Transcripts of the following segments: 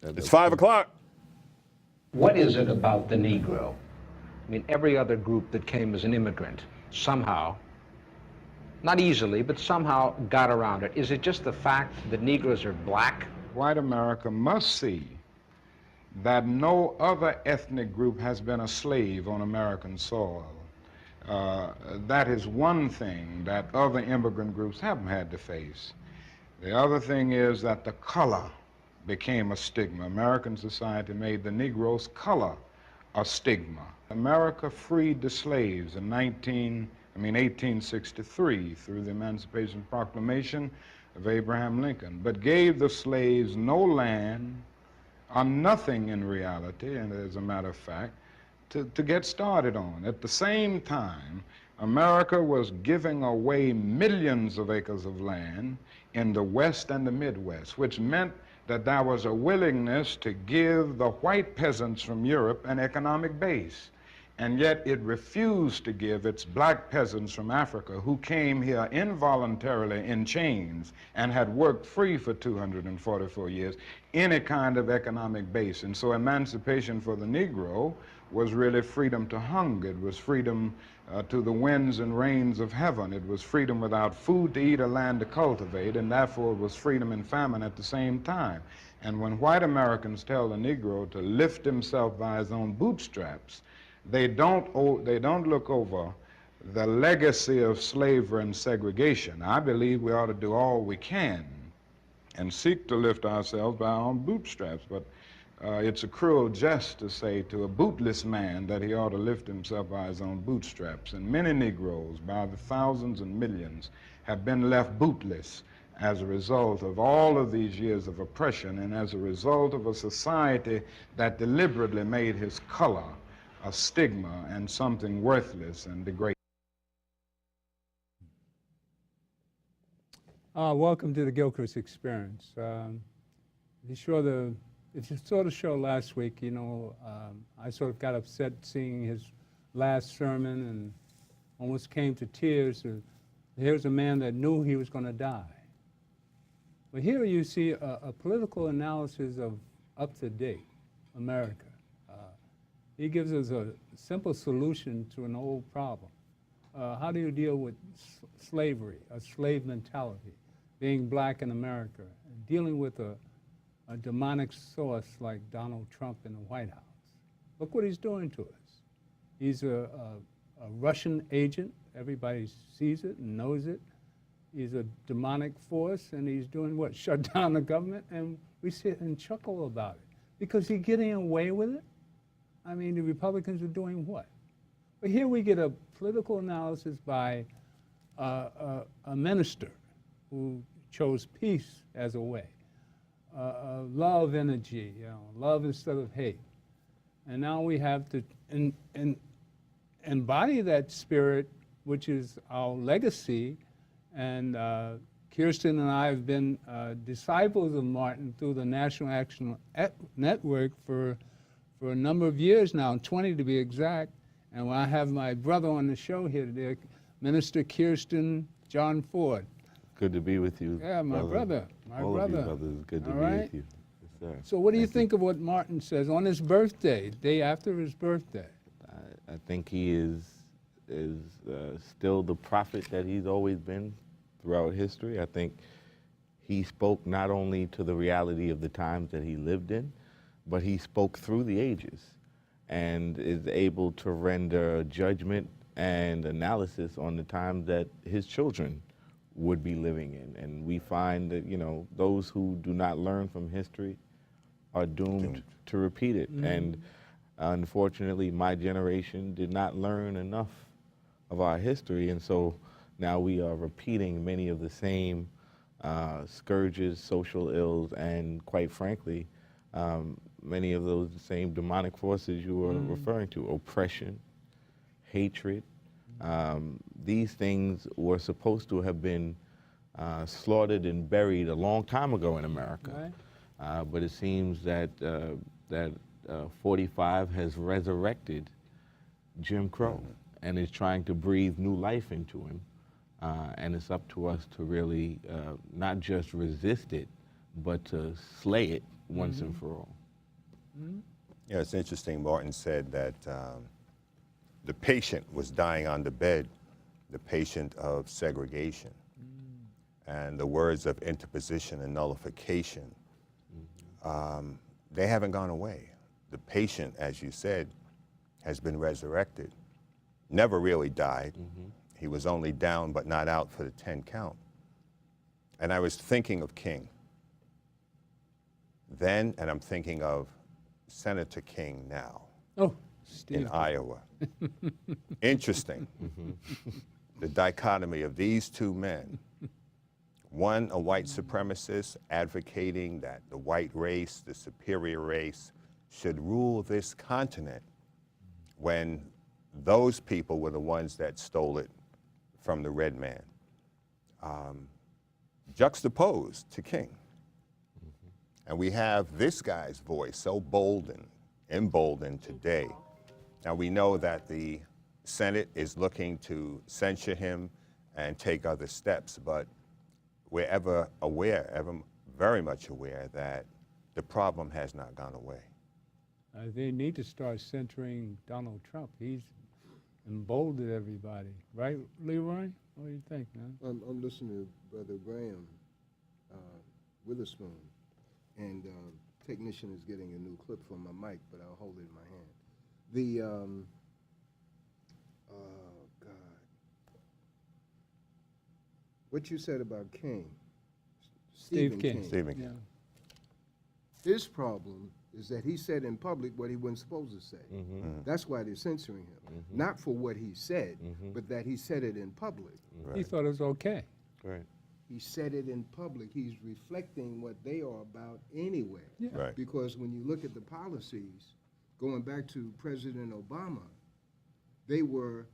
It's 5 o'clock. What is it about the Negro? I mean, every other group that came as an immigrant somehow, not easily, but somehow got around it. Is it just the fact that Negroes are black? White America must see that no other ethnic group has been a slave on American soil. That is one thing that other immigrant groups haven't had to face. The other thing is that the color became a stigma. American society made the Negro's color a stigma. America freed the slaves in 1863 through the Emancipation Proclamation of Abraham Lincoln, but gave the slaves no land or nothing in reality, and as a matter of fact, to get started on. At the same time, America was giving away millions of acres of land in the West and the Midwest, which meant that there was a willingness to give the white peasants from Europe an economic base. And yet it refused to give its black peasants from Africa, who came here involuntarily in chains and had worked free for 244 years, any kind of economic base. And so emancipation for the Negro was really freedom to hunger. It was freedom to the winds and rains of heaven. It was freedom without food to eat or land to cultivate, and therefore it was freedom and famine at the same time. And when white Americans tell the Negro to lift himself by his own bootstraps, they don't look over the legacy of slavery and segregation. I believe we ought to do all we can and seek to lift ourselves by our own bootstraps, but it's a cruel jest to say to a bootless man that he ought to lift himself by his own bootstraps. And many Negroes, by the thousands and millions, have been left bootless as a result of all of these years of oppression and as a result of a society that deliberately made his color a stigma and something worthless and degrading. Welcome to the Gilchrist Experience. If you saw the show last week, you know, I sort of got upset seeing his last sermon and almost came to tears. Here's a man that knew he was going to die. But here you see a political analysis of up-to-date America. He gives us a simple solution to an old problem. How do you deal with slavery, a slave mentality, being black in America, and dealing with a demonic source like Donald Trump in the White House? Look what he's doing to us. He's a Russian agent. Everybody sees it and knows it. He's a demonic force, and he's doing what? Shut down the government, and we sit and chuckle about it. Because he's getting away with it? I mean, the Republicans are doing what? But here we get a political analysis by a minister who chose peace as a way, love energy, you know, love instead of hate. And now we have to embody that spirit, which is our legacy. And Kirsten and I have been disciples of Martin through the National Action Network for a number of years now, 20 to be exact. And when I have my brother on the show here today, Minister Kirsten John Ford. Good to be with you. Yeah, my brother. All of you brothers, good to be with you. Yes, sir. So what do you think of what Martin says on his birthday, day after his birthday? I think he is still the prophet that he's always been throughout history. I think he spoke not only to the reality of the times that he lived in, but he spoke through the ages and is able to render judgment and analysis on the times that his children would be living in. And we find that, you know, those who do not learn from history are doomed to repeat it. Mm-hmm. And unfortunately, my generation did not learn enough of our history, and so now we are repeating many of the same scourges, social ills, and quite frankly, many of those same demonic forces you were referring to, oppression, hatred. These things were supposed to have been slaughtered and buried a long time ago in America. Right. But it seems that 45 has resurrected Jim Crow and is trying to breathe new life into him. And it's up to us to really not just resist it, but to slay it once and for all. Yeah, it's interesting. Martin said that the patient was dying on the bed, the patient of segregation. And the words of interposition and nullification, they haven't gone away. The patient, as you said, has been resurrected, never really died. He was only down but not out for the 10 count. And I was thinking of King then, and I'm thinking of Senator King now Oh, in Steve. Iowa. Interesting, the dichotomy of these two men. One, a white supremacist advocating that the white race, the superior race, should rule this continent, when those people were the ones that stole it from the red man. Juxtaposed to King. And we have this guy's voice so emboldened today. Now we know that the Senate is looking to censure him and take other steps, but we're ever very much aware that the problem has not gone away. They need to start censoring Donald Trump. He's emboldened everybody. Right, Leroy? What do you think, man? I'm listening to Brother Graham Witherspoon, and technician is getting a new clip from my mic, but I'll hold it in my hand. The, oh, God. What you said about King, Steve King. Stephen King. his problem is that he said in public what he wasn't supposed to say. That's why they're censoring him. Not for what he said, but that he said it in public. Yeah. He thought it was okay. Right. He said it in public. He's reflecting what they are about anywhere. Yeah. Right. Because when you look at the policies, going back to President Obama, they were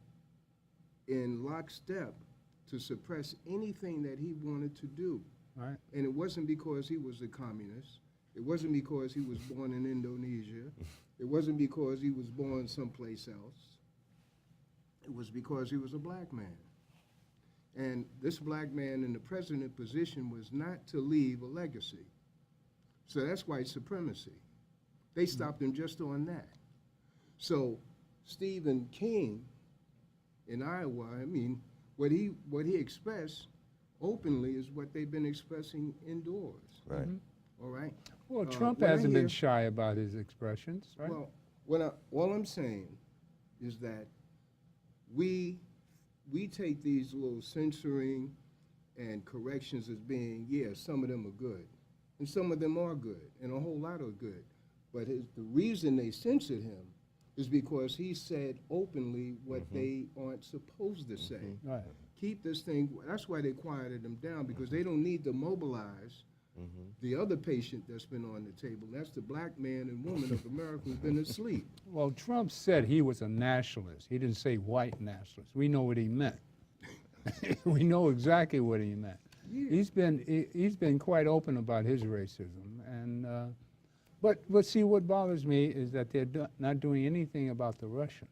in lockstep to suppress anything that he wanted to do. Right. And it wasn't because he was a communist. It wasn't because he was born in Indonesia. It wasn't because he was born someplace else. It was because he was a black man. And this black man in the president position was not to leave a legacy. So that's white supremacy. They stopped him just on that. So Stephen King in Iowa, I mean, what he expressed openly is what they've been expressing indoors. Right. All right? Well, Trump when I hasn't been hear- shy about his expressions, right? Well, all I'm saying is that we take these little censoring and corrections as being, yeah, some of them are good, and some of them are good, and a whole lot are good. But the reason they censored him is because he said openly what they aren't supposed to say. Right. Keep this thing, that's why they quieted him down, because they don't need to mobilize the other patient that's been on the table. That's the black man and woman of America who's been asleep. Well, Trump said he was a nationalist. He didn't say white nationalist. We know what he meant. We know exactly what he meant. Yeah. He's been quite open about his racism, and but see, what bothers me is that they're not doing anything about the Russians.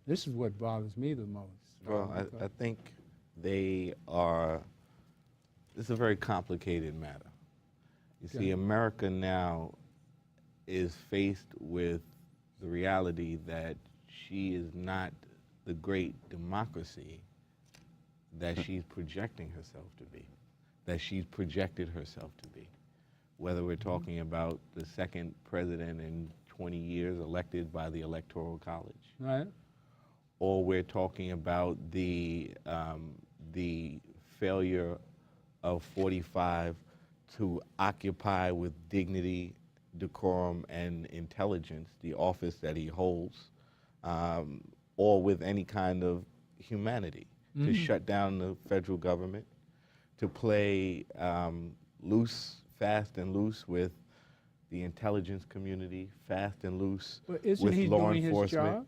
This is what bothers me the most. Well, I think they are. It's a very complicated matter. You see, America now is faced with the reality that she is not the great democracy that she's projecting herself to be, that she's projected herself to be. Whether we're talking about the second president in 20 years elected by the Electoral College, Right? or we're talking about the failure of 45 to occupy with dignity, decorum, and intelligence the office that he holds, or with any kind of humanity, to shut down the federal government, to play fast and loose with the intelligence community, fast and loose But isn't with he law doing his enforcement, job?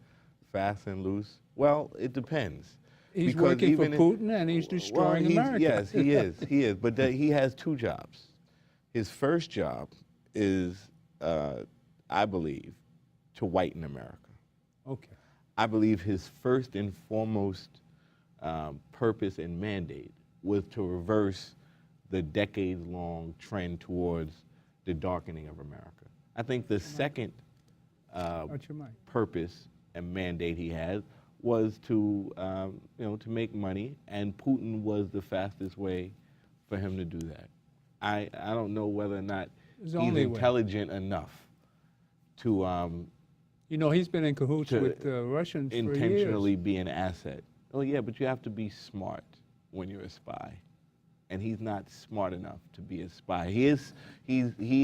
fast and loose. Well, it depends. He's Because working for even Putin and he's destroying America. Yes, he is. He is. But he has two jobs. His first job is, I believe, to whiten America. Okay. I believe his first and foremost purpose and mandate was to reverse the decades-long trend towards the darkening of America. I think the second Watch your mic. purpose and mandate he had was to, to make money, and Putin was the fastest way for him to do that. I don't know whether or not It's the he's only way. intelligent enough to You know, he's been in cahoots to with the Russians for intentionally years. be an asset. Oh yeah, but you have to be smart when you're a spy, and he's not smart enough to be a spy. He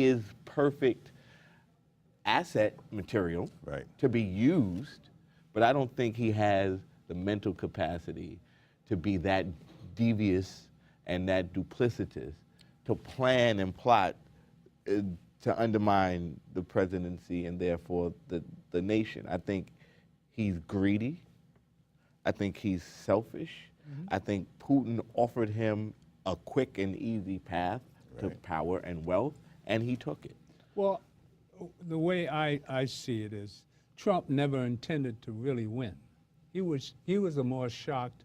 is perfect asset material Right. to be used, but I don't think he has the mental capacity to be that devious and that duplicitous to plan and plot to undermine the presidency and therefore the nation. I think he's greedy. I think he's selfish. I think Putin offered him a quick and easy path to Right. power and wealth, and he took it. Well, the way I see it is Trump never intended to really win. He was more shocked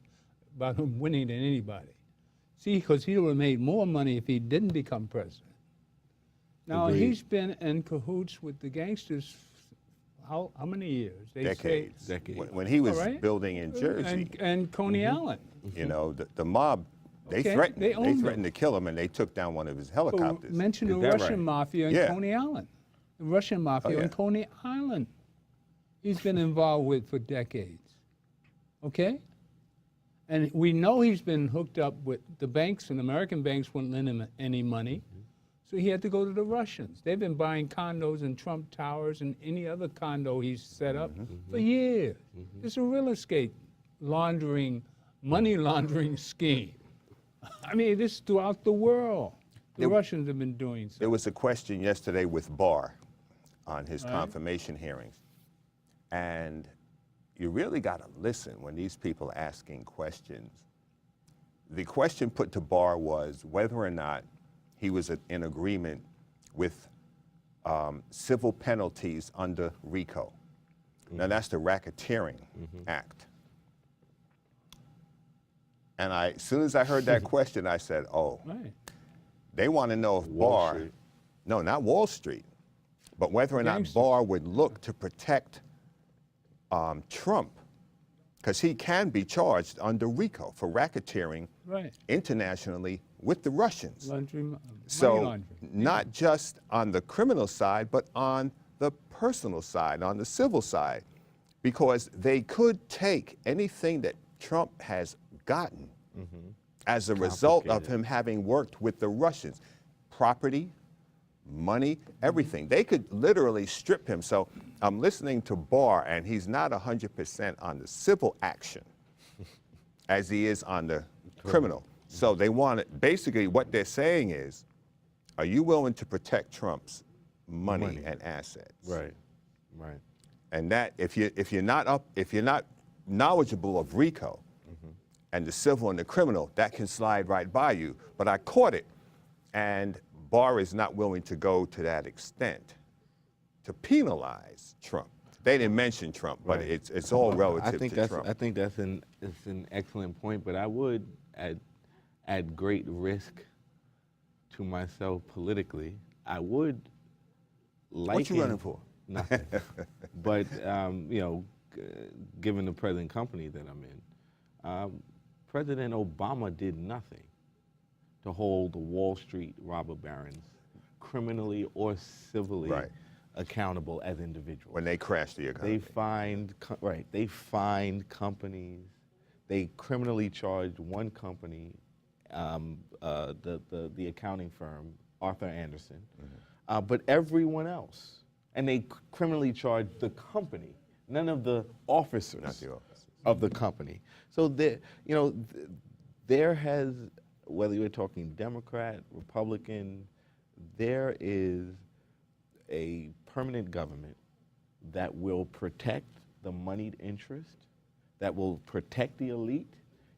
about him winning than anybody. See, because he would have made more money if he didn't become president. Now, Agreed. he's been in cahoots with the gangsters how many years? They say- Decades. Decades. When he was All right. building in Jersey, And Coney Island. you know, the mob, they Okay, threatened. they They owned threatened to kill him, and they took down one of his helicopters. Mention the Is that Russian right? mafia in Yeah. Coney Island. The Russian mafia yeah. in Coney Island. He's been involved with for decades. Okay? And we know he's been hooked up with the banks, and American banks wouldn't lend him any money. So he had to go to the Russians. They've been buying condos in Trump Towers and any other condo he's set up for years. It's a real estate laundering, money laundering scheme. I mean, this is throughout the world. The Russians have been doing so. There was a question yesterday with Barr on his confirmation hearings. And you really got to listen when these people are asking questions. The question put to Barr was whether or not he was in agreement with civil penalties under RICO. Now, that's the Racketeering Act. And as soon as I heard that question, I said, oh, Right. they want to know if Wall Barr, Street. no, not Wall Street, but whether or not Gangsters. Barr would look to protect Trump, because he can be charged under RICO for racketeering Right. internationally with the Russians. Money So laundering. not just on the criminal side, but on the personal side, on the civil side, because they could take anything that Trump has gotten as a result of Complicated. him having worked with the Russians, property, money, everything. They could literally strip him. So I'm listening to Barr, and he's not 100% on the civil action as he is on the criminal. So they want it, basically what they're saying is, are you willing to protect Trump's money and assets? Right, right. And that if you're not knowledgeable of RICO and the civil and the criminal, that can slide right by you. But I caught it, and Barr is not willing to go to that extent to penalize Trump. They didn't mention Trump, but Right. it's all relative I think to that's Trump. I think that's an excellent point, but I would at great risk to myself politically, I would like What you running for? Nothing. But given the present company that I'm in, President Obama did nothing to hold the Wall Street robber barons criminally or civilly Right. accountable as individuals. When they crash the economy. They fined companies. They criminally charged one company, the accounting firm, Arthur Anderson, but everyone else. And they criminally charged the company, none of the officers, Not the officers. of the company. So there has, whether you're talking Democrat, Republican, there is a permanent government that will protect the moneyed interest, that will protect the elite,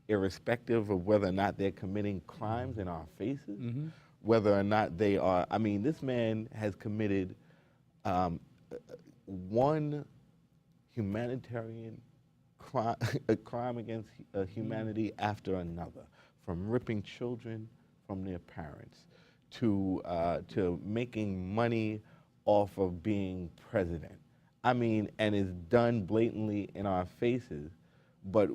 irrespective of whether or not they're committing crimes in our faces, whether or not they are. I mean, this man has committed one humanitarian a crime against humanity after another, from ripping children from their parents, to making money off of being president. I mean, and it's done blatantly in our faces. But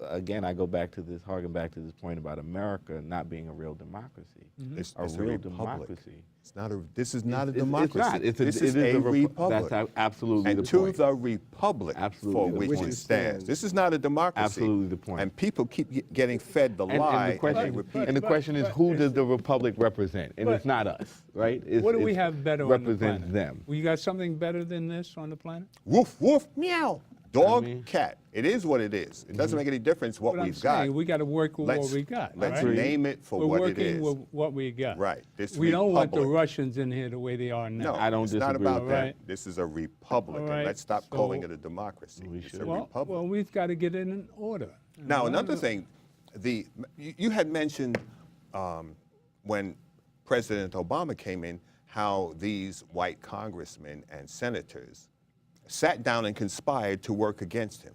again, I go back to this, harken back to this point about America not being a real democracy. It's a a real republic. democracy. It's not a. This is not a It's democracy. not. It This is is a republic. republic. That's absolutely And the to point. the republic Absolutely for the which point. it stands. This is not a democracy. Absolutely the point. And people keep getting fed the lie. the question, they repeat and the it. question is, who does the republic represent? And but- it's not us, right? It's, What do we it's have better on the represents planet? them. We got something better than this on the planet? Woof, woof, meow. Dog, I mean- cat. It is what it is. It doesn't make any difference what But I'm we've got. saying we got to work with Let's- what we got. let's right? name it for We're what it working is. with what we got. Right. This We don't want the republic. Russians in here the way they are now. No, I don't it's not disagree about with that. that. This is a republic. All And right, let's stop so calling it a democracy. we It's should. a Well, republic. well, we've got to get it in order. Now, another thing, you had mentioned when President Obama came in how these white congressmen and senators sat down and conspired to work against him.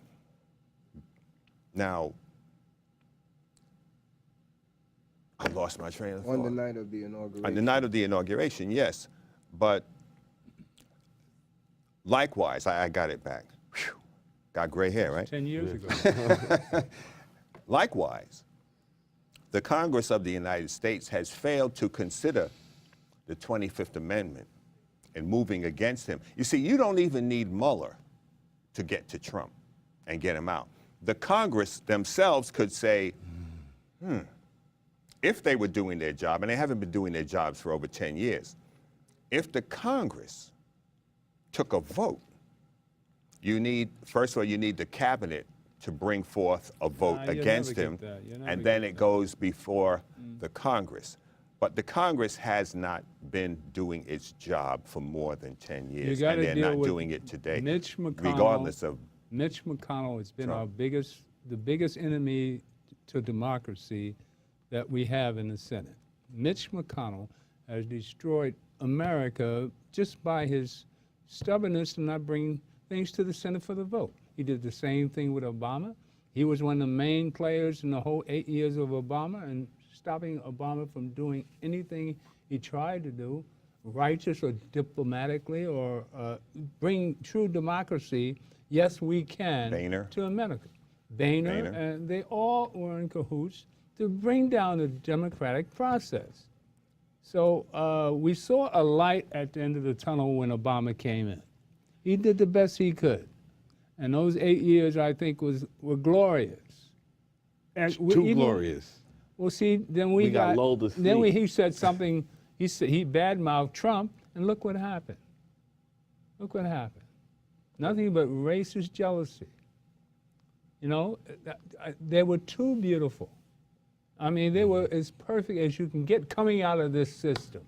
Now, I lost my train of thought. On the night of the inauguration. On the night of the inauguration, yes. But likewise, I got it back. Whew. Got gray hair, right? 10 years ago. Likewise, the Congress of the United States has failed to consider the 25th Amendment and moving against him. You see, you don't even need Mueller to get to Trump and get him out. The Congress themselves could say, if they were doing their job, and they haven't been doing their jobs for over 10 years, if the Congress took a vote, first of all, you need the cabinet to bring forth a vote Nah, you'll against never him, get that. You'll never and then get it goes before the Congress. But the Congress has not been doing its job for more than 10 years, gotta and they're deal not with doing it today, Mitch McConnell. regardless of Mitch McConnell has been Trump. the biggest enemy to democracy that we have in the Senate. Mitch McConnell has destroyed America just by his stubbornness to not bring things to the Senate for the vote. He did the same thing with Obama. He was one of the main players in the whole 8 years of Obama and stopping Obama from doing anything he tried to do, righteous or diplomatically, or bring true democracy, yes, we can, Boehner. to America. Boehner, Boehner. and they all were in cahoots to bring down the democratic process. So we saw a light at the end of the tunnel when Obama came in. He did the best he could. And those 8 years, I think, were glorious. And Too glorious. Well, see, then we got lulled to Then sleep. he said something. He badmouthed Trump, and look what happened. Look what happened. Nothing but racist jealousy. You know, they were too beautiful. I mean, they were as perfect as you can get coming out of this system.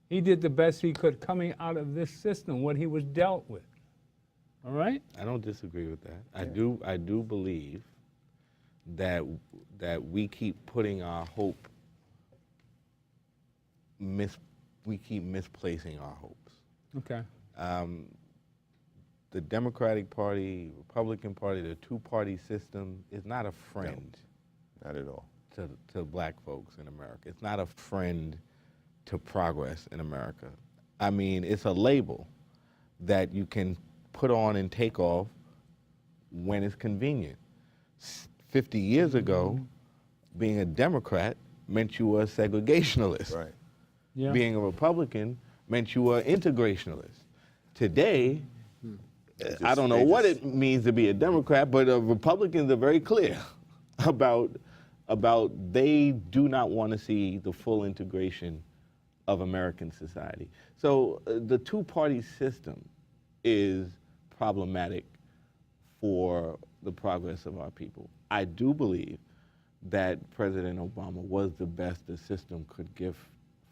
He did the best he could coming out of this system, what he was dealt with. All right? I don't disagree with that. I do believe that we keep putting our hope, we keep misplacing our hopes. Okay. The Democratic Party, Republican Party, the two-party system is not a friend not at all. to black folks in America. It's not a friend to progress in America. I mean, it's a label that you can put on and take off when it's convenient. 50 years ago, being a Democrat meant you were a segregationalist. Right. Yeah. Being a Republican meant you were an integrationalist. Today, I don't know what it means to be a Democrat, but Republicans are very clear about they do not want to see the full integration of American society. So the two-party system is problematic for the progress of our people. I do believe that President Obama was the best the system could give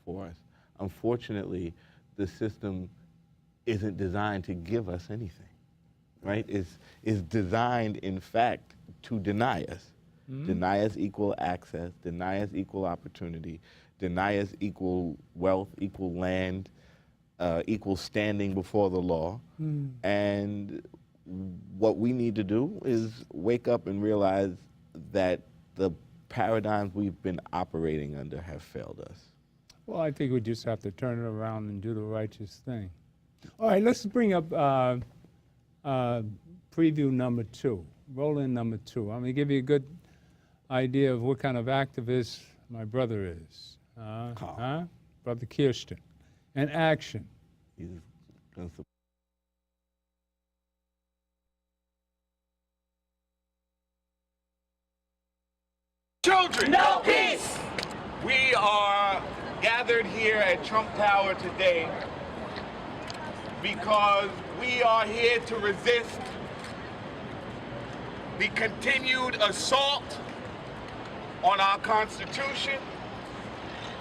for us. Unfortunately, the system isn't designed to give us anything, right? It's designed, in fact, to deny us. Deny us equal access, deny us equal opportunity, deny us equal wealth, equal land, equal standing before the law. And what we need to do is wake up and realize that the paradigms we've been operating under have failed us. Well, I think we just have to turn it around and do the righteous thing. All right, let's bring up preview number 2, roll-in number 2. I'm going to give you a good idea of what kind of activist my brother is. Brother Kirsten. And action. He's gonna support. Children, no peace! We are gathered here at Trump Tower today because we are here to resist the continued assault on our Constitution,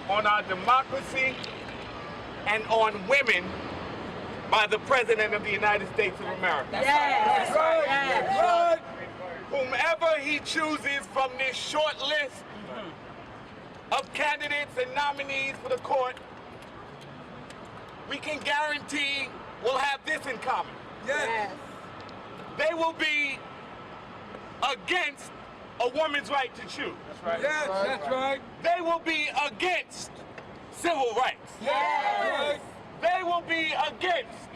on our democracy, and on women by the President of the United States of America. Yes. Right. Yes. Right. Whomever he chooses from this short list of candidates and nominees for the court, we can guarantee will have this in common. Yes. They will be against a woman's right to choose. That's right. Yes, that's right. They will be against civil rights. Yes. They will be against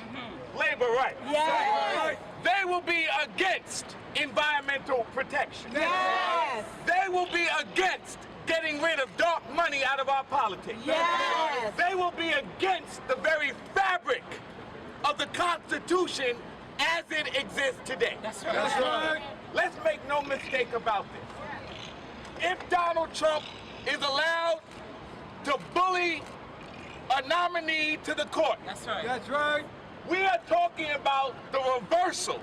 labor rights. Yes. They will be against environmental protection. Yes. They will be against getting rid of dark money out of our politics. Yes. They will be against the very fabric of the Constitution as it exists today. That's That's right. Let's make no mistake about this. If Donald Trump is allowed to bully a nominee to the court, That's right. That's right. we are talking about the reversal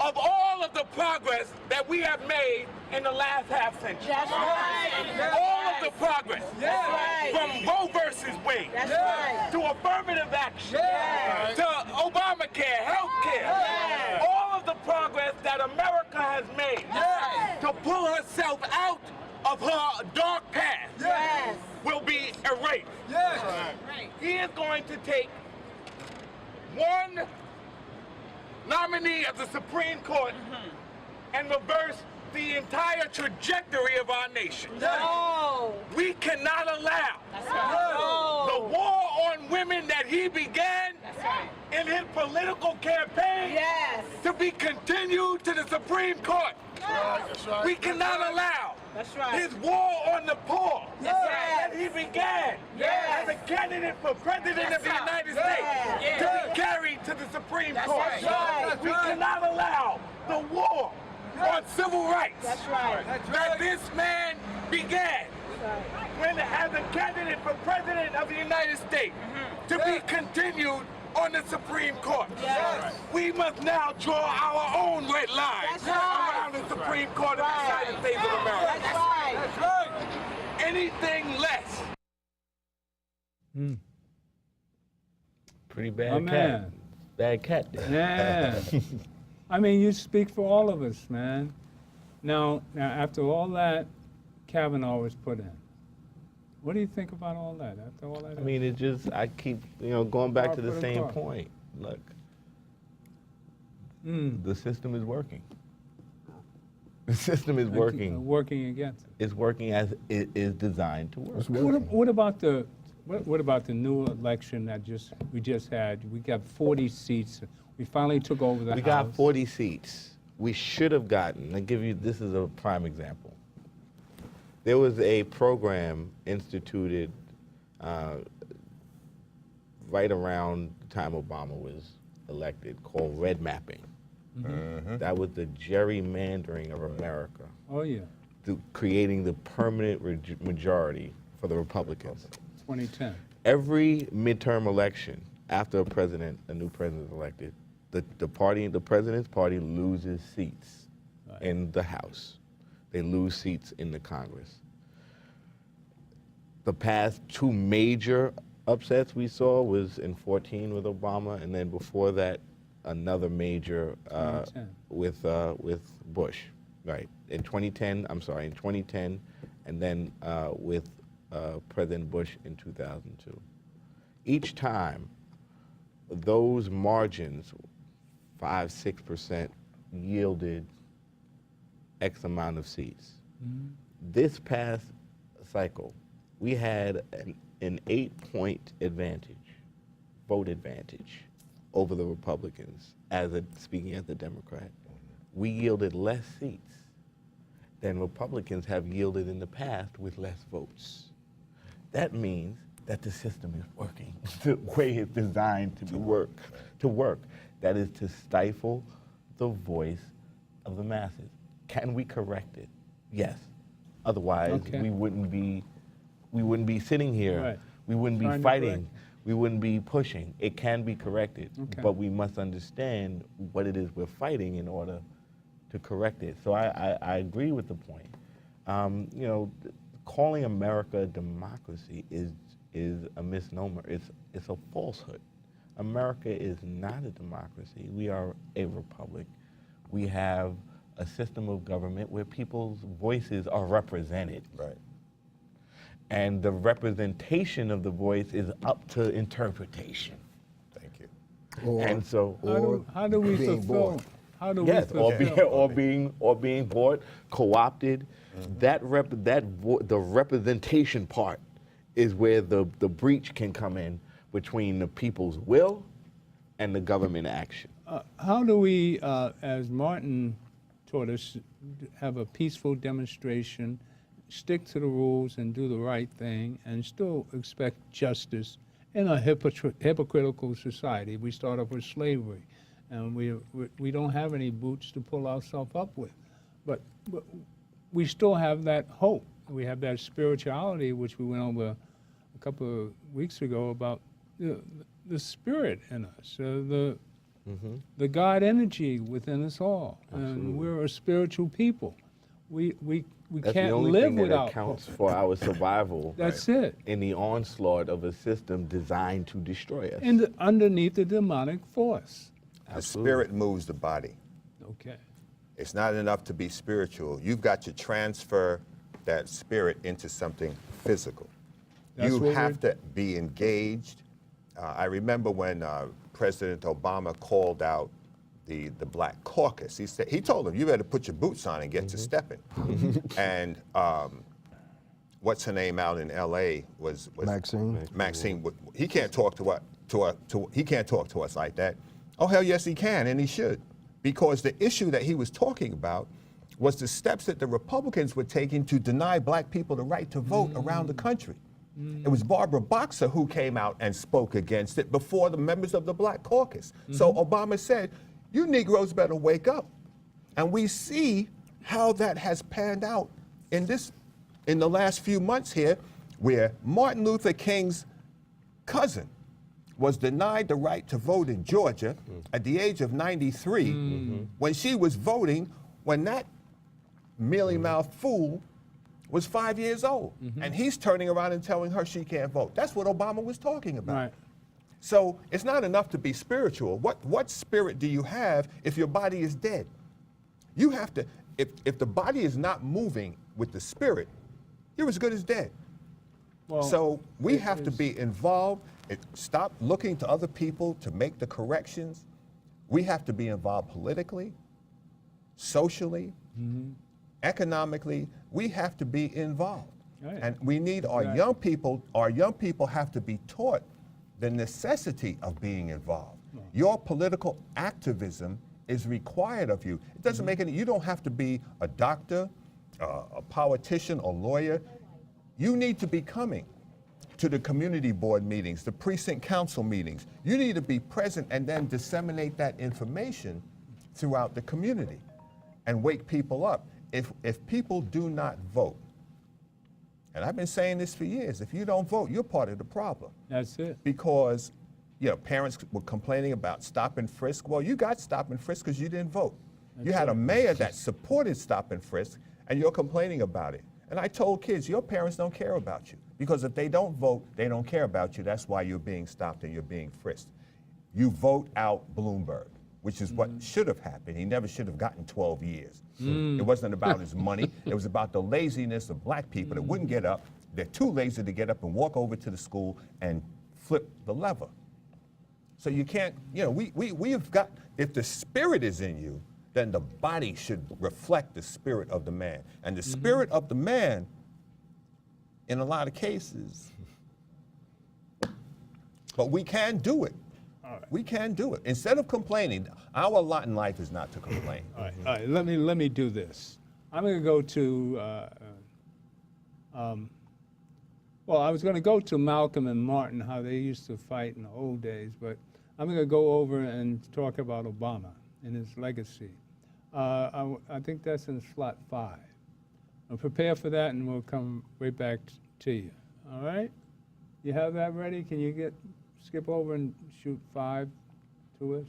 of all of the progress that we have made in the last half century. That's right. All of the progress. That's right. From Roe versus Wade That's right. to affirmative action Yes. to Obamacare, health care. Yes. All of the progress that America has made Yes. to pull herself out of her dark past Yes. will be erased. Yes. He is going to take one nominee of the Supreme Court and reverse the entire trajectory of our nation. No. We cannot allow No. the war on women that he began in his political campaign Yes. to be continued to the Supreme Court. That's right. We cannot allow That's right. his war on the poor That's right. that he began Yes. as a candidate for President of the Yes. United Yes. States to be carried to the Supreme Court. That's right. We cannot allow the war on civil rights That's right. that this man began when as a candidate for President of the United States to be continued on the Supreme Court. Yes. We must now draw our own red lines That's right. around the Supreme Court of the United States of America. That's right. That's right. Anything less Pretty bad My cat. man. Bad cat there. Yeah. I mean, you speak for all of us, man. Now, after all that Kavanaugh was put in, what do you think about all that? After all that, I mean, it just, I keep, going back Par to for the the same course. point. Look, the system is working. The system is working. working against it. It's working as it is designed to work. What about the new election that we just had? We got 40 seats. We finally took over the We House. got 40 seats. We should have gotten, I'll give you, this is a prime example. There was a program instituted right around the time Obama was elected called red mapping. That was the gerrymandering of America, Oh yeah, creating the permanent majority for the Republicans. 2010. Every midterm election after a new president is elected, the president's party loses seats in the House. They lose seats in the Congress. The past two major upsets we saw was in 2014 with Obama, and then before that, another major 2010. with Bush, right? In 2010, and then with President Bush in 2002. Each time, those margins, 5-6%, yielded X amount of seats. This past cycle, we had an an 8-point advantage, vote advantage, over the Republicans, speaking as a Democrat. We yielded less seats than Republicans have yielded in the past with less votes. That means that the system is working the way it's designed to work. That is to stifle the voice of the masses. Can we correct it? Yes. Otherwise, Okay. we wouldn't be sitting here. Right. We wouldn't be Trying to fighting. correct. We wouldn't be pushing. It can be corrected, Okay. but we must understand what it is we're fighting in order to correct it. So I agree with the point. You know, calling America a democracy is a misnomer. It's a falsehood. America is not a democracy. We are a republic. We have a system of government where people's voices are represented. Right. And the representation of the voice is up to interpretation. Thank you. And so, How do we being fulfill? bought. How do yes, we or fulfill? being bought, co-opted. The representation part is where the breach can come in between the people's will and the government action. How do we, as Martin taught us, have a peaceful demonstration, stick to the rules and do the right thing, and still expect justice in a hypocritical society? We start off with slavery, and we don't have any boots to pull ourselves up with. But we still have that hope. We have that spirituality, which we went over a couple of weeks ago about the spirit in us, the God energy within us all. And we're a spiritual people. We That's can't the only live thing that without accounts hope. for our survival. That's it. In the onslaught of a system designed to destroy us. And underneath the demonic force. The spirit moves the body. Okay. It's not enough to be spiritual. You've got to transfer that spirit into something physical. That's You what have to be engaged. I remember when President Obama called out the Black Caucus. He told them, you better put your boots on and get to stepping. And what's her name out in L.A. was Maxine. Maxine. He can't talk he can't talk to us like that. Oh hell yes he can, and he should, because the issue that he was talking about was the steps that the Republicans were taking to deny black people the right to vote around the country. It was Barbara Boxer who came out and spoke against it before the members of the Black Caucus. So Obama said, you Negroes better wake up. And we see how that has panned out in the last few months here, where Martin Luther King's cousin was denied the right to vote in Georgia at the age of 93 when she was voting when that mealy-mouthed fool was 5 years old. And he's turning around and telling her she can't vote. That's what Obama was talking about. Right. So it's not enough to be spiritual. What spirit do you have if your body is dead? You have to, if the body is not moving with the spirit, you're as good as dead. Well, So we have to be involved. Stop looking to other people to make the corrections. We have to be involved politically, socially, economically. We have to be involved. Right. And we need our young people have to be taught the necessity of being involved. Your political activism is required of you. It doesn't make any, you don't have to be a doctor, a politician, or lawyer. You need to be coming to the community board meetings, the precinct council meetings. You need to be present and then disseminate that information throughout the community and wake people up. If people do not vote, and I've been saying this for years, if you don't vote, you're part of the problem. That's it. Because, you know, parents were complaining about stop and frisk. Well, you got stop and frisk because you didn't vote. You had a mayor that supported stop and frisk, and you're complaining about it. And I told kids, your parents don't care about you. Because if they don't vote, they don't care about you. That's why you're being stopped and you're being frisked. You vote out Bloomberg, which is what should have happened. He never should have gotten 12 years. It wasn't about his money. It was about the laziness of black people that wouldn't get up. They're too lazy to get up and walk over to the school and flip the lever. So you can't, you know, we've got, if the spirit is in you, then the body should reflect the spirit of the man. And the spirit of the man, in a lot of cases, But we can do it. All right. We can do it. Instead of complaining, our lot in life is not to complain. All right. Let me do this. I'm going to go to. Well, I was going to go to Malcolm and Martin, how they used to fight in the old days, but I'm going to go over and talk about Obama and his legacy. I think that's in slot 5. I'll prepare for that, and we'll come right back to you. All right? You have that ready? Can you skip over and shoot 5 to us?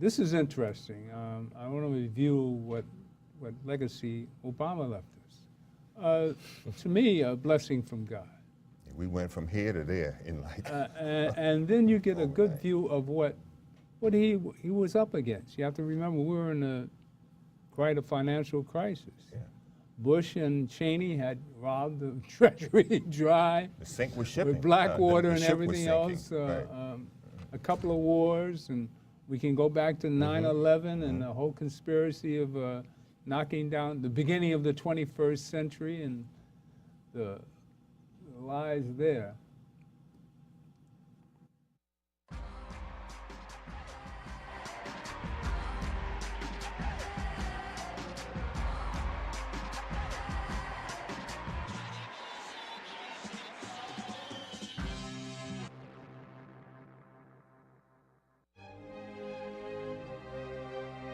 This is interesting. I want to review what legacy Obama left us. To me, a blessing from God. We went from here to there in like. And then you get a good view of what he was up against. You have to remember we were in quite a financial crisis. Yeah. Bush and Cheney had robbed the Treasury dry. The sink was shipping. With Blackwater the and ship was everything sinking. else. Right. A couple of wars, and we can go back to 9/11 and the whole conspiracy of knocking down the beginning of the 21st century and the lies there.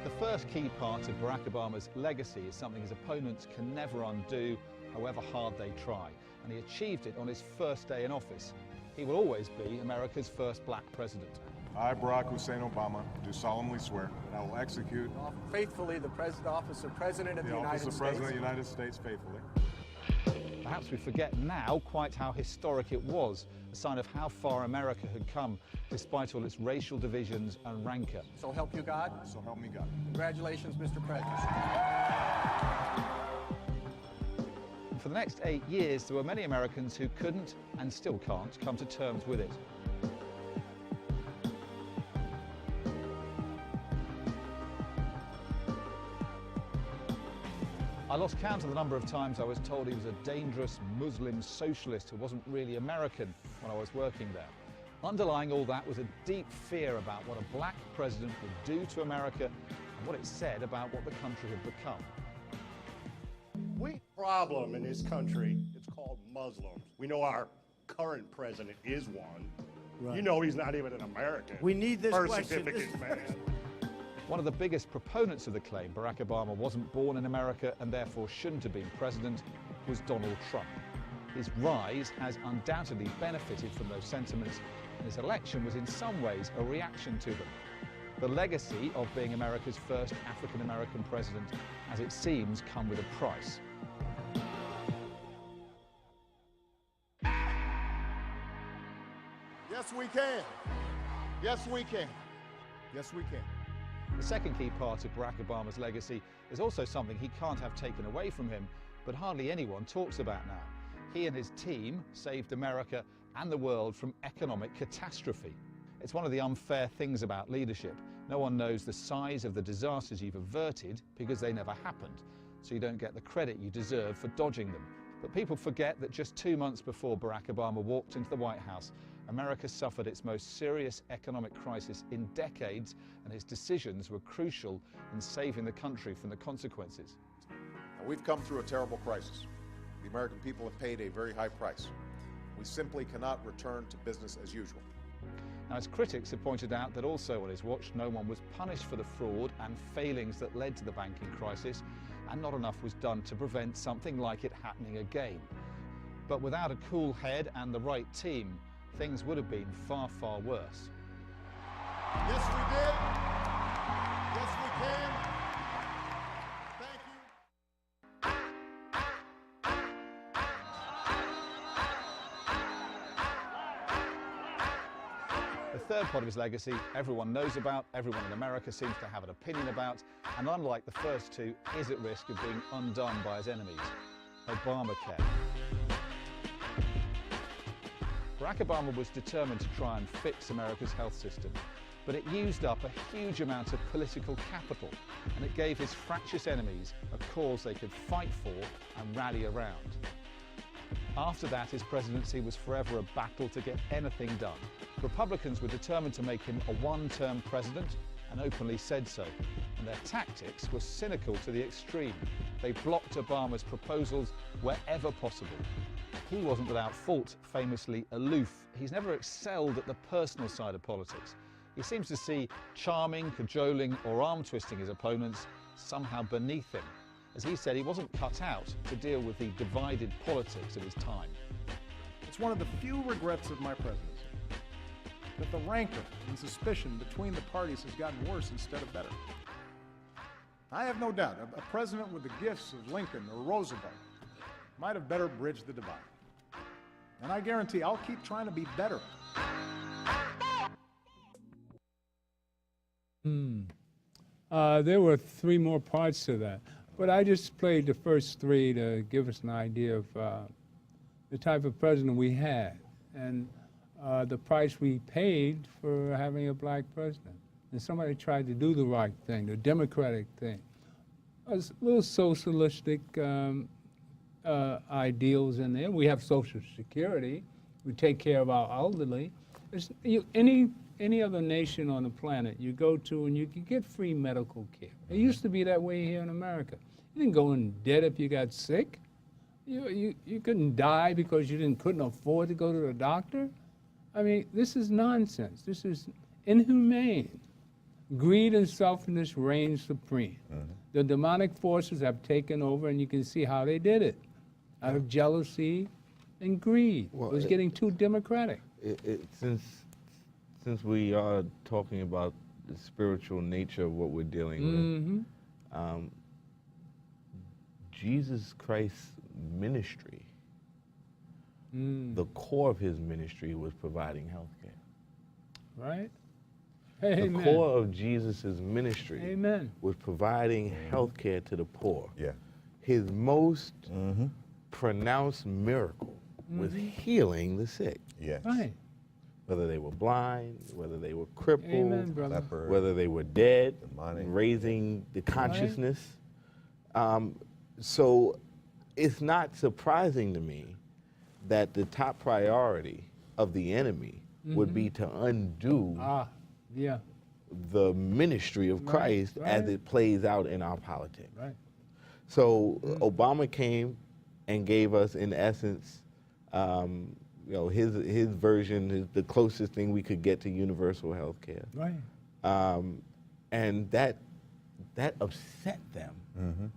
The first key part of Barack Obama's legacy is something his opponents can never undo, however hard they try. And he achieved it on his first day in office. He will always be America's first black president. I, Barack Hussein Obama, do solemnly swear that I will execute faithfully the office of President of the United States. office of President of the United States faithfully. Perhaps we forget now quite how historic it was, a sign of how far America had come despite all its racial divisions and rancor. So help you God. So help me God. Congratulations, Mr. President. For the next 8 years, there were many Americans who couldn't and still can't come to terms with it. I lost count of the number of times I was told he was a dangerous Muslim socialist who wasn't really American when I was working there. Underlying all that was a deep fear about what a black president would do to America and what it said about what the country had become. We problem in this country, it's called Muslims. We know our current president is one. Right. You know he's not even an American. We need this birth question. certificate, man. One of the biggest proponents of the claim Barack Obama wasn't born in America and therefore shouldn't have been president was Donald Trump. His rise has undoubtedly benefited from those sentiments, and his election was in some ways a reaction to them. The legacy of being America's first African-American president, as it seems, come with a price. Yes, we can. Yes, we can. Yes, we can. The second key part of Barack Obama's legacy is also something he can't have taken away from him, but hardly anyone talks about now. He and his team saved America and the world from economic catastrophe. It's one of the unfair things about leadership. No one knows the size of the disasters you've averted because they never happened, so you don't get the credit you deserve for dodging them. But people forget that just 2 months before Barack Obama walked into the White House, America suffered its most serious economic crisis in decades, and his decisions were crucial in saving the country from the consequences. Now, we've come through a terrible crisis. The American people have paid a very high price. We simply cannot return to business as usual. Now, his critics have pointed out that also on his watch, no one was punished for the fraud and failings that led to the banking crisis, and not enough was done to prevent something like it happening again. But without a cool head and the right team, things would have been far, far worse. Yes, we did. Yes, we can. Thank you. The third part of his legacy, everyone knows about, everyone in America seems to have an opinion about, and unlike the first two, is at risk of being undone by his enemies: Obamacare. Barack Obama was determined to try and fix America's health system, but it used up a huge amount of political capital, and it gave his fractious enemies a cause they could fight for and rally around. After that, his presidency was forever a battle to get anything done. Republicans were determined to make him a one-term president and openly said so. And their tactics were cynical to the extreme. They blocked Obama's proposals wherever possible. He wasn't without fault, famously aloof. He's never excelled at the personal side of politics. He seems to see charming, cajoling, or arm-twisting his opponents somehow beneath him. As he said, he wasn't cut out to deal with the divided politics of his time. It's one of the few regrets of my presidency that the rancor and suspicion between the parties has gotten worse instead of better. I have no doubt a president with the gifts of Lincoln or Roosevelt might have better bridged the divide. And I guarantee I'll keep trying to be better. There were 3 more parts to that, but I just played the first 3 to give us an idea of the type of president we had and the price we paid for having a black president. And somebody tried to do the right thing, the democratic thing. A little socialistic ideals in there. We have Social Security. We take care of our elderly. Any other nation on the planet you go to and you can get free medical care. It used to be that way here in America. You didn't go in debt if you got sick. You couldn't die because you couldn't afford to go to the doctor. I mean, this is nonsense. This is inhumane. Greed and selfishness reign supreme. The demonic forces have taken over, and you can see how they did it, out of jealousy and greed. Well, it was getting too democratic. Since we are talking about the spiritual nature of what we're dealing with, Jesus Christ's ministry, the core of his ministry was providing health care. Right? The core of Jesus' ministry was providing health care to the poor. Yeah. His most pronounced miracle was healing the sick. Yes. Right. Whether they were blind, whether they were crippled, Amen, brother. Leper, whether they were dead, demonic. raising the consciousness. So it's not surprising to me that the top priority of the enemy would be to undo the ministry of Christ as it plays out in our politics. Right. So Obama came and gave us, in essence, his version is the closest thing we could get to universal health care. Right. And that upset them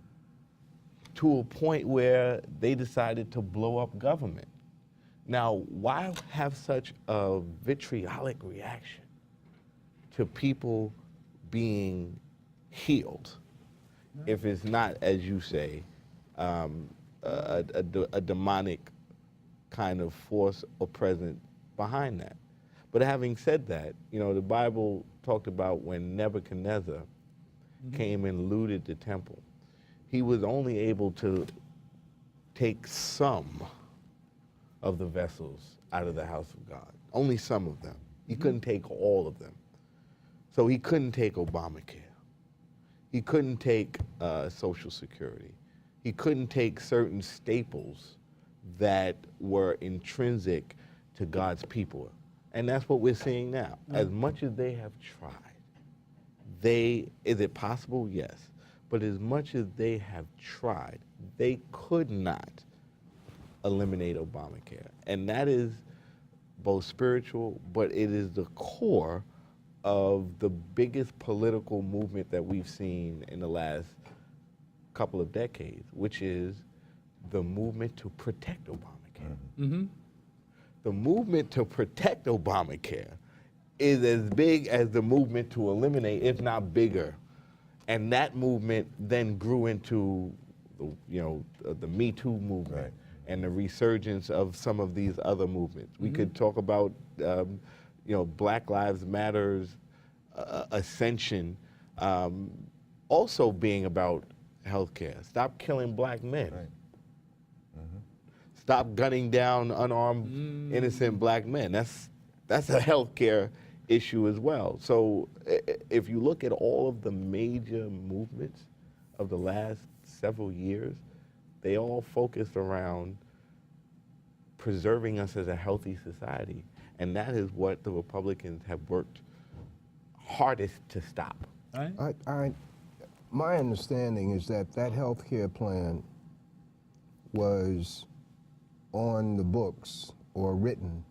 to a point where they decided to blow up government. Now, why have such a vitriolic reaction to people being healed if it's not, as you say, a demonic kind of force or presence behind that? But having said that, the Bible talked about when Nebuchadnezzar came and looted the temple, he was only able to take some of the vessels out of the house of God, only some of them. He couldn't take all of them. So he couldn't take Obamacare. He couldn't take Social Security. He couldn't take certain staples that were intrinsic to God's people. And that's what we're seeing now. As much as they have tried, is it possible? Yes. But as much as they have tried, they could not eliminate Obamacare. And that is both spiritual, but it is the core of the biggest political movement that we've seen in the last couple of decades, which is the movement to protect Obamacare. The movement to protect Obamacare is as big as the movement to eliminate, if not bigger. And that movement then grew into the Me Too movement and the resurgence of some of these other movements. We could talk about Black Lives Matter's ascension also being about healthcare. Stop killing black men. Stop gunning down unarmed, innocent black men. That's a healthcare issue as well. So if you look at all of the major movements of the last several years, they all focused around preserving us as a healthy society. And that is what the Republicans have worked hardest to stop. My understanding is that that health care plan was on the books or written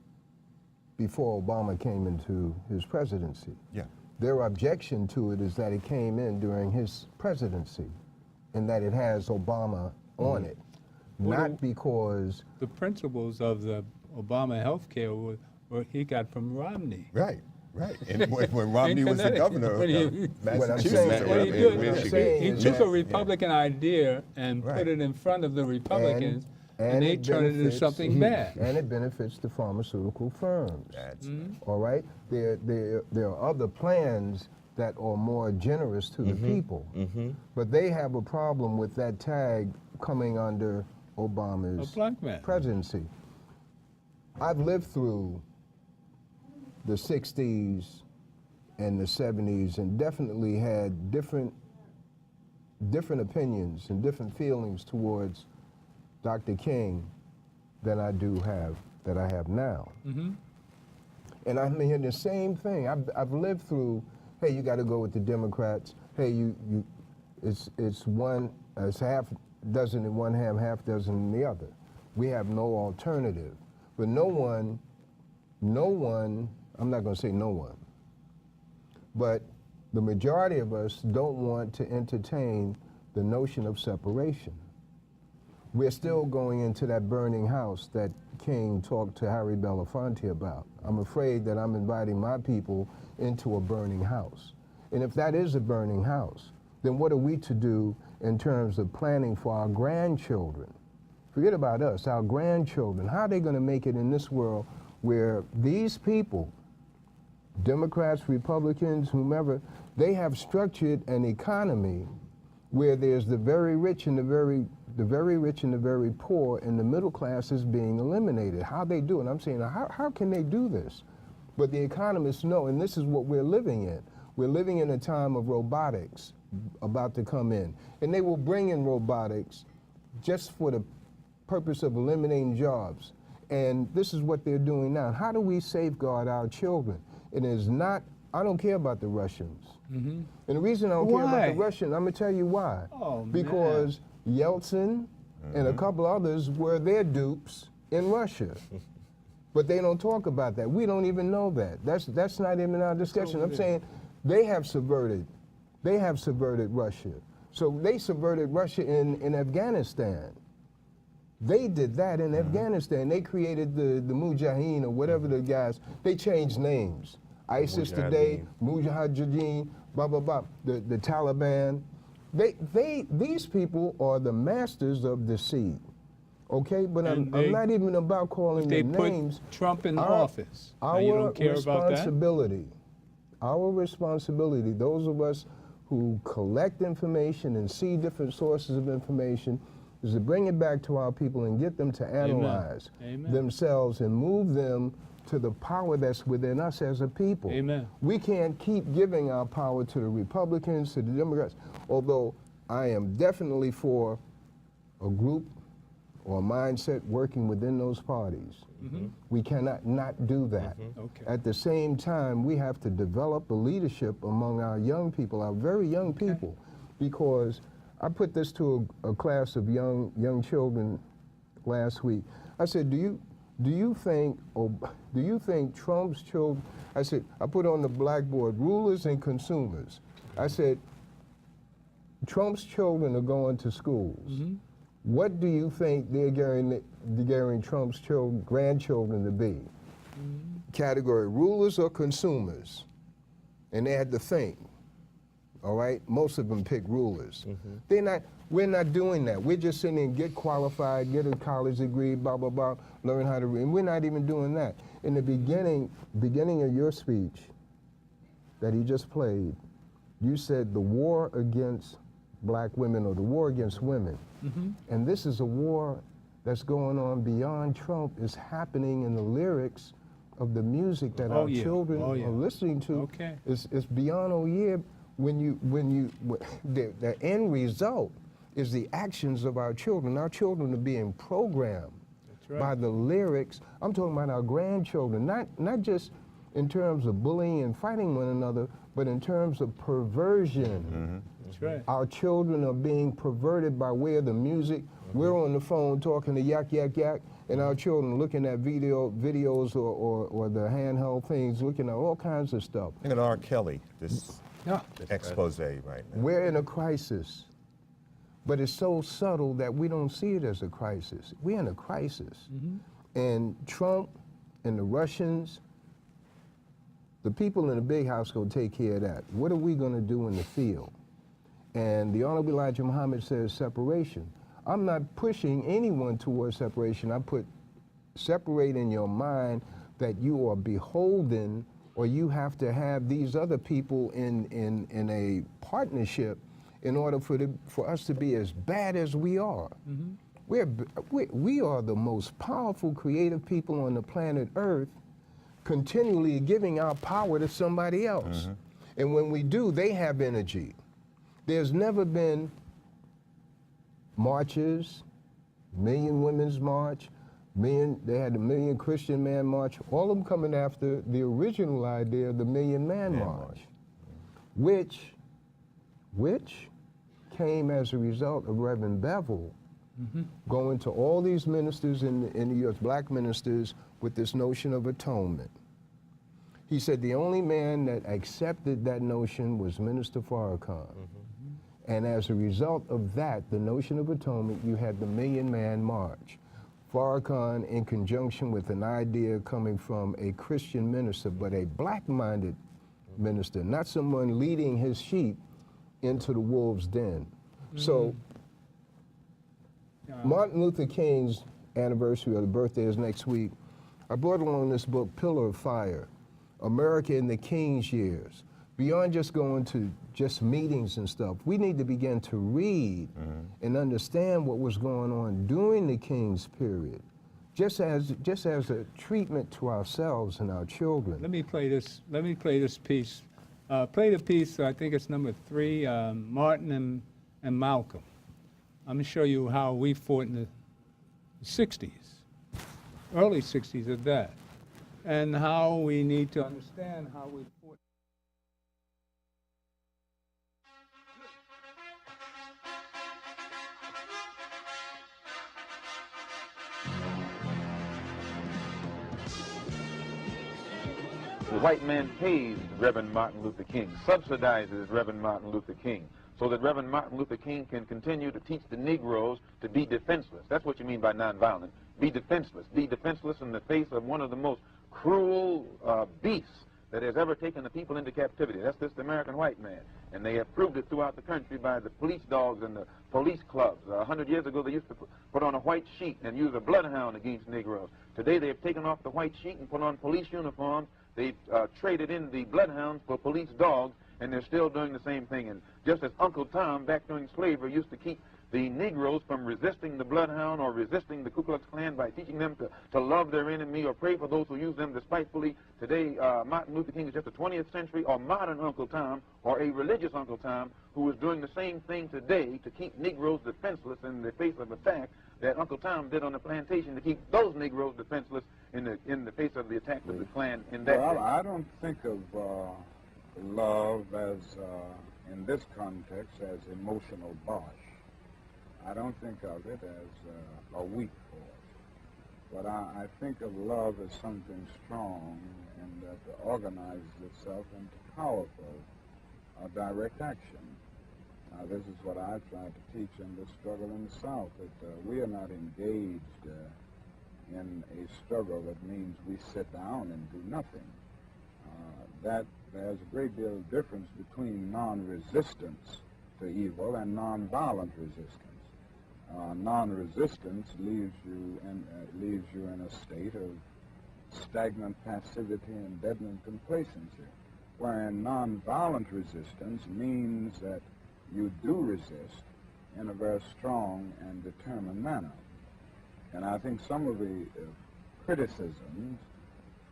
before Obama came into his presidency. Yeah. Their objection to it is that it came in during his presidency and that it has Obama on it. Not because... The principles of the Obama health care were he got from Romney. Right. And when Romney was the governor of Massachusetts. He took a Republican idea and put it in front of the Republicans, and they turned it into something bad. And it benefits the pharmaceutical firms. All right? There are other plans that are more generous to the people, but they have a problem with that tag coming under Obama's presidency. I've lived through the 60s and the 70s and definitely had different opinions and different feelings towards Dr. King than I have now. And I'm hearing the same thing. I've lived through, hey, you got to go with the Democrats. Hey, it's half dozen in one hand, half dozen in the other. We have no alternative. But no one, I'm not going to say no one, but the majority of us don't want to entertain the notion of separation. We're still going into that burning house that King talked to Harry Belafonte about. I'm afraid that I'm inviting my people into a burning house. And if that is a burning house, then what are we to do in terms of planning for our grandchildren? Forget about us, our grandchildren. How are they going to make it in this world where these people, Democrats, Republicans, whomever, they have structured an economy where there's the very rich and the very rich and the very poor, and the middle class is being eliminated. How they do it? I'm saying, how can they do this? But the economists know, and this is what we're living in. We're living in a time of robotics about to come in. And they will bring in robotics just for the purpose of eliminating jobs. And this is what they're doing now. How do we safeguard our children? It is not, I don't care about the Russians. And the reason I don't care about the Russians, I'm going to tell you why. Because Yeltsin and a couple others were their dupes in Russia. But they don't talk about that. We don't even know that. That's not even our discussion. I'm saying they have subverted Russia. So they subverted Russia in Afghanistan. They did that in Afghanistan. They created the Mujahideen or whatever the guys, they changed names. ISIS today, Mujahideen, blah, blah, blah, the Taliban. These people are the masters of deceit, okay? But I'm not even about calling them names. Put Trump in office. You don't care about that? Our responsibility, those of us who collect information and see different sources of information, is to bring it back to our people and get them to analyze themselves and move them to the power that's within us as a people. We can't keep giving our power to the Republicans, to the Democrats, although I am definitely for a group or a mindset working within those parties. We cannot not do that. At the same time, we have to develop a leadership among our young people, our very young people, because I put this to a class of young children last week. I said, do you think Trump's children? I said, I put on the blackboard rulers and consumers. I said, Trump's children are going to schools. What do you think they're gearing Trump's grandchildren to be? Category rulers or consumers? And they had to think. All right, most of them pick rulers. We're not doing that. We're just sitting and get qualified, get a college degree, blah, blah, blah, learn how to read. And we're not even doing that. In the beginning of your speech that he just played, you said the war against black women or the war against women. And this is a war that's going on beyond Trump. It's happening in the lyrics of the music that our children are listening to. It's beyond the end result is the actions of our children. Our children are being programmed right. by the lyrics. I'm talking about our grandchildren, not just in terms of bullying and fighting one another, but in terms of perversion. That's right. Our children are being perverted by way of the music. We're on the phone talking to yak, yak, yak, and our children looking at videos or the handheld things, looking at all kinds of stuff. Look at R. Kelly, this expose right now. We're in a crisis, but it's so subtle that we don't see it as a crisis. We're in a crisis. And Trump and the Russians, the people in the big house gonna take care of that. What are we gonna do in the field? And the Honorable Elijah Muhammad says separation. I'm not pushing anyone towards separation. I put separate in your mind that you are beholden, or you have to have these other people in a partnership in order for us to be as bad as we are. We are the most powerful creative people on the planet Earth, continually giving our power to somebody else. And when we do, they have energy. There's never been marches, Million Women's March, they had the Million Christian Man March, all of them coming after the original idea of the Million Man March, which came as a result of Reverend Bevel going to all these ministers in the U.S., black ministers, with this notion of atonement. He said the only man that accepted that notion was Minister Farrakhan. And as a result of that, the notion of atonement, you had the Million Man March. Farrakhan, in conjunction with an idea coming from a Christian minister, but a black-minded minister, not someone leading his sheep into the wolves' den. So Martin Luther King's anniversary, or the birthday, is next week. I brought along this book, Pillar of Fire, America in the King's Years. Beyond just going to just meetings and stuff, we need to begin to read and understand what was going on during the King's period, just as a treatment to ourselves and our children. Let me play this piece. Play the piece, I think it's number 3, Martin and Malcolm. I'm gonna show you how we fought in the 60s, early 60s at that, and how we need to understand how we fought. The white man pays Reverend Martin Luther King, subsidizes Reverend Martin Luther King, so that Reverend Martin Luther King can continue to teach the Negroes to be defenseless. That's what you mean by nonviolent. Be defenseless. Be defenseless in the face of one of the most cruel beasts that has ever taken the people into captivity. That's this American white man. And they have proved it throughout the country by the police dogs and the police clubs. 100 years ago, they used to put on a white sheet and use a bloodhound against Negroes. Today, they have taken off the white sheet and put on police uniforms. They've traded in the bloodhounds for police dogs, and they're still doing the same thing. And just as Uncle Tom, back during slavery, used to keep the Negroes from resisting the bloodhound or resisting the Ku Klux Klan by teaching them to love their enemy or pray for those who use them despitefully, today Martin Luther King is just a 20th century or modern Uncle Tom, or a religious Uncle Tom, who is doing the same thing today to keep Negroes defenseless in the face of attack that Uncle Tom did on the plantation to keep those Negroes defenseless in the face of the attack of the Klan in that Well, day. I don't think of love as, in this context, as emotional bosh. I don't think of it as a weak force. But I think of love as something strong and that organizes itself into powerful direct action. This is what I try to teach in the struggle in the South, that we are not engaged in a struggle that means we sit down and do nothing. That there's a great deal of difference between non-resistance to evil and non-violent resistance. Non-resistance leaves you in a state of stagnant passivity and deadened complacency, wherein non-violent resistance means that you do resist in a very strong and determined manner. And I think some of the criticisms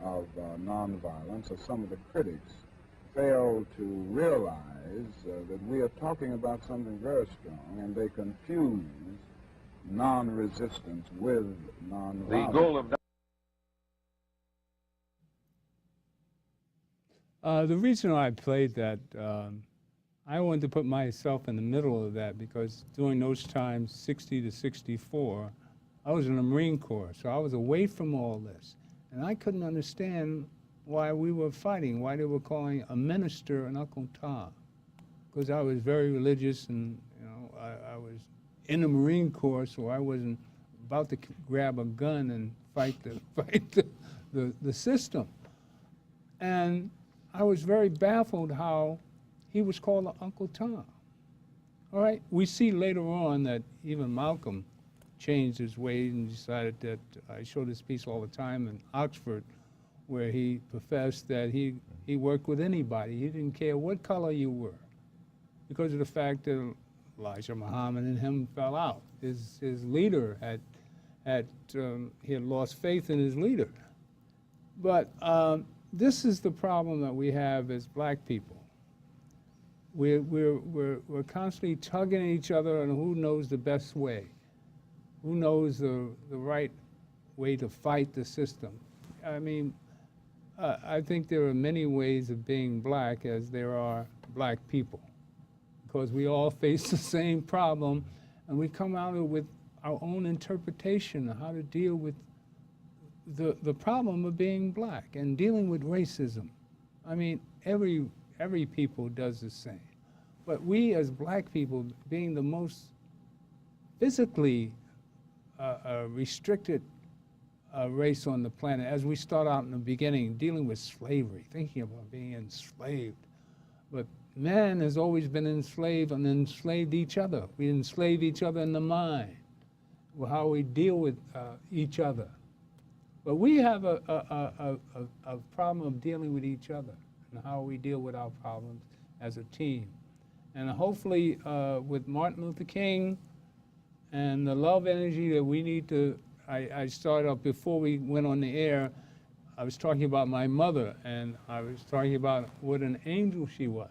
of nonviolence, or some of the critics, fail to realize that we are talking about something very strong, and they confuse non-resistance with non-violence. The goal of The reason I played that, I wanted to put myself in the middle of that because during those times, 60 to 64, I was in the Marine Corps, so I was away from all this. And I couldn't understand why we were fighting, why they were calling a minister an Uncle Tom. Because I was very religious and, you know, I was in the Marine Corps, so I wasn't about to grab a gun and fight the system. And I was very baffled how he was called Uncle Tom. All right, we see later on that even Malcolm changed his ways and decided that, I show this piece all the time in Oxford, where he professed that he worked with anybody. He didn't care what color you were, because of the fact that Elijah Muhammad and him fell out. His leader he had lost faith in his leader. But this is the problem that we have as black people. We're constantly tugging at each other on who knows the best way, who knows the right way to fight the system. I mean, I think there are many ways of being black as there are black people, because we all face the same problem, and we come out with our own interpretation of how to deal with the problem of being black and dealing with racism. I mean, every people does the same. But we as black people, being the most physically restricted race on the planet, as we start out in the beginning, dealing with slavery, thinking about being enslaved. But man has always been enslaved and enslaved each other. We enslave each other in the mind, how we deal with each other. But we have a problem of dealing with each other and how we deal with our problems as a team. And hopefully with Martin Luther King and the love energy that we need to, I started off before we went on the air, I was talking about my mother, and I was talking about what an angel she was.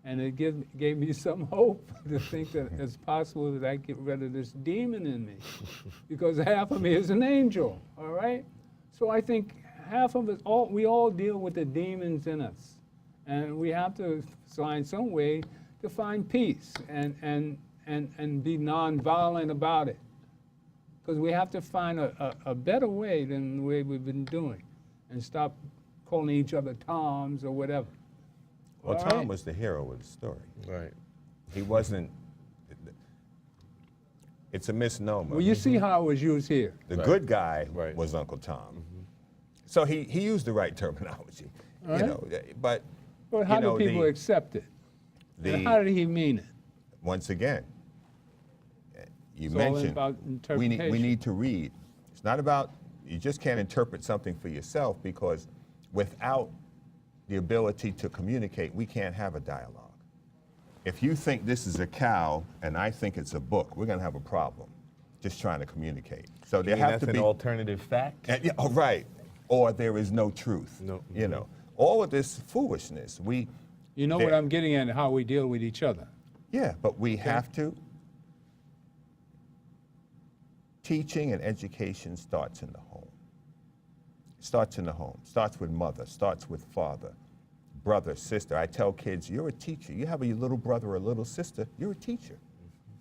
And it gave me some hope to think that it's possible that I get rid of this demon in me, because half of me is an angel, all right? So I think half of us, we all deal with the demons in us. And we have to find some way to find peace and be nonviolent about it. Because we have to find a better way than the way we've been doing, and stop calling each other Toms or whatever. Well, All Tom right? was the hero of the story. Right. He wasn't. It's a misnomer. Well, you see how it was used here. The good guy was Uncle Tom. So he used the right terminology, All you right. know. But how you know, do people accept it? And how did he mean it? Once again, you It's all mentioned about we interpretation. need to read. It's not about, you just can't interpret something for yourself, because without the ability to communicate, we can't have a dialogue. If you think this is a cow and I think it's a book, we're going to have a problem just trying to communicate. So there have to be an alternative fact. Yeah, oh, right. Or there is no truth. No. You know, all of this foolishness. You know what I'm getting at, how we deal with each other. Yeah, but we have to. Teaching and education starts in the home. Starts in the home. Starts with mother. Starts with father, brother, sister. I tell kids, you're a teacher. You have a little brother or a little sister, you're a teacher,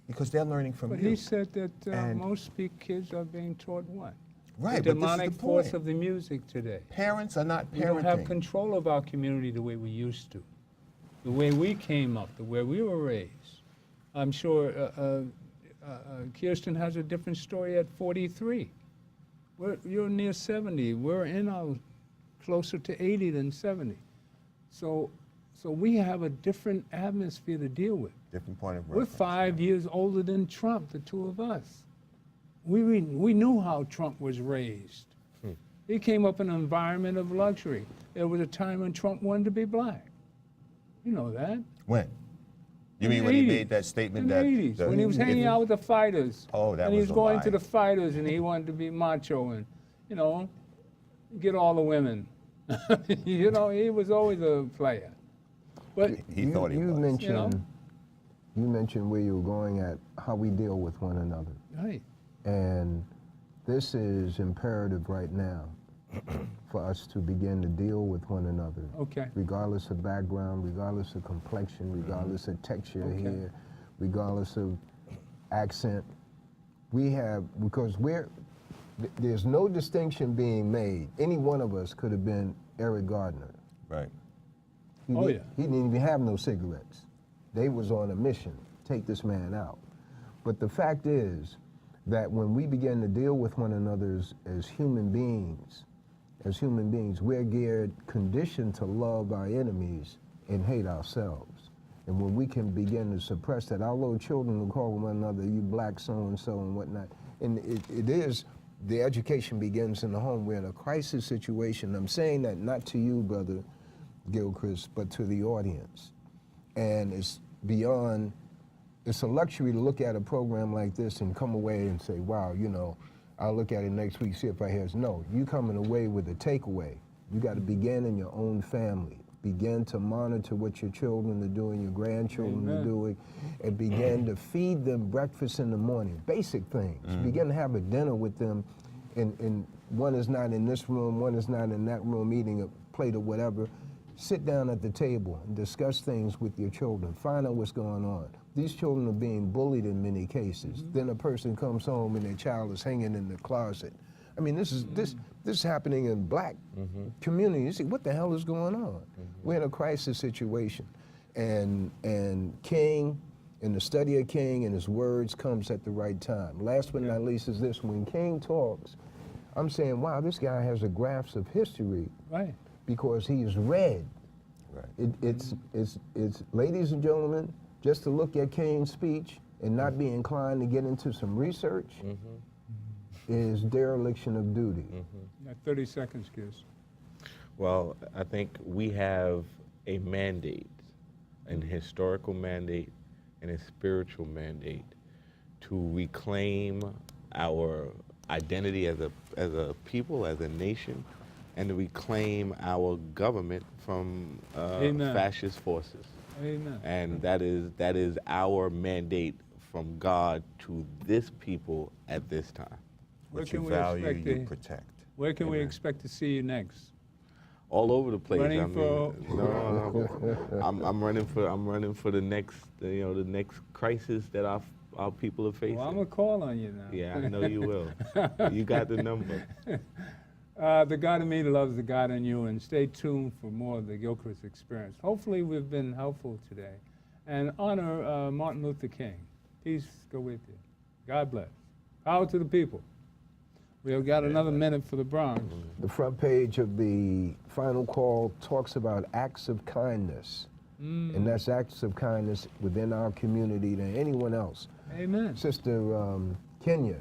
because they're learning from But you. he said that most kids are being taught what? Right, The but this is demonic the force point. of the music today. Parents are not parenting. We don't have control of our community the way we used to, the way we came up, the way we were raised. I'm sure Kirsten has a different story at 43. You're near 70. We're in our closer to 80 than 70. So we have a different atmosphere to deal with. Different point of We're reference. 5 years older than Trump, the two of us. We knew how Trump was raised. He came up in an environment of luxury. There was a time when Trump wanted to be black. You know that. When? You In mean the when he 80s. made that statement In the that 80s, when he was hanging out with the fighters. Oh, that and he was was a going lie. to the fighters, and he wanted to be macho and, you know, get all the women. You know, he was always a player. But he thought he was. You mentioned where you were going at, how we deal with one another. Right. And this is imperative right now for us to begin to deal with one another. Okay. Regardless of background, regardless of complexion, regardless of texture here, regardless of accent. We have, because there's no distinction being made. Any one of us could have been Eric Gardner. Right. He didn't even have no cigarettes. They was on a mission, take this man out. But the fact is that when we begin to deal with one another as human beings, we're conditioned to love our enemies and hate ourselves. And when we can begin to suppress that, our little children will call one another, you black so-and-so and whatnot. And it is, the education begins in the home. We're in a crisis situation. I'm saying that not to you, Brother Gilchrist, but to the audience. And it's beyond, it's a luxury to look at a program like this and come away and say, wow, you know, I'll look at it next week, see if I hear. No, you coming away with a takeaway. You got to begin in your own family. Begin to monitor what your children are doing, your grandchildren are doing, and begin to feed them breakfast in the morning. Basic things. Begin to have a dinner with them, and one is not in this room, one is not in that room eating a plate of whatever. Sit down at the table and discuss things with your children. Find out what's going on. These children are being bullied in many cases. Then a person comes home and their child is hanging in the closet. I mean, this is happening in black communities. You see, what the hell is going on? We're in a crisis situation. And King, and the study of King and his words comes at the right time. Last but not least is this, when King talks, I'm saying, wow, this guy has a grasp of history. Right. Because he's read. Right. It's ladies and gentlemen, just to look at King's speech and not be inclined to get into some research is dereliction of duty. Got 30 seconds, Giz. Well, I think we have a mandate, an historical mandate and a spiritual mandate to reclaim our identity as a people, as a nation, and to reclaim our government from fascist forces. Amen. And that is our mandate from God to this people at this time. Where What you can we value, expect you to- protect. Where can we expect to see you next? All over the place. Running I mean, for- no, I'm running for the next, the next crisis that our people are facing. Well, I'm gonna call on you now. Yeah, I know you will. You got the number. The God in me loves the God in you, and stay tuned for more of the Gilchrist Experience. Hopefully we've been helpful today. And honor Martin Luther King. Peace go with you. God bless. Power to the people. We've got another minute for the Bronx. The front page of the Final Call talks about acts of kindness. And that's acts of kindness within our community to anyone else. Amen. Sister Kenya,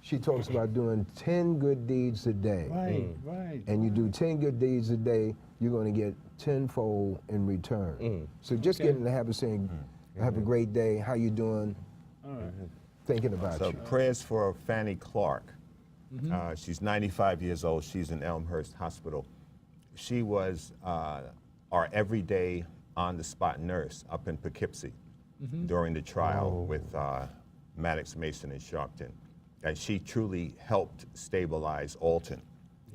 she talks about doing 10 good deeds a day. Right, right. And you do 10 good deeds a day, you're going to get tenfold in return. So just get in the habit of saying, have a great day, how you doing? All right. Thinking about So you. prayers for Fanny Clark. She's 95 years old. She's in Elmhurst Hospital. She was our everyday on-the-spot nurse up in Poughkeepsie during the trial with Maddox, Mason, and Sharpton. And she truly helped stabilize Alton.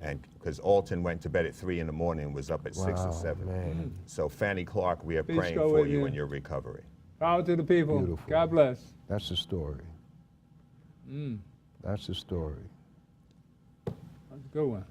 And because Alton went to bed at 3 in the morning and was up at 6 or 7. Man. So Fanny Clark, we are Peace praying go for with you you. in your recovery. Power to the people. Beautiful. God bless. That's the story. That's the story. That's a good one.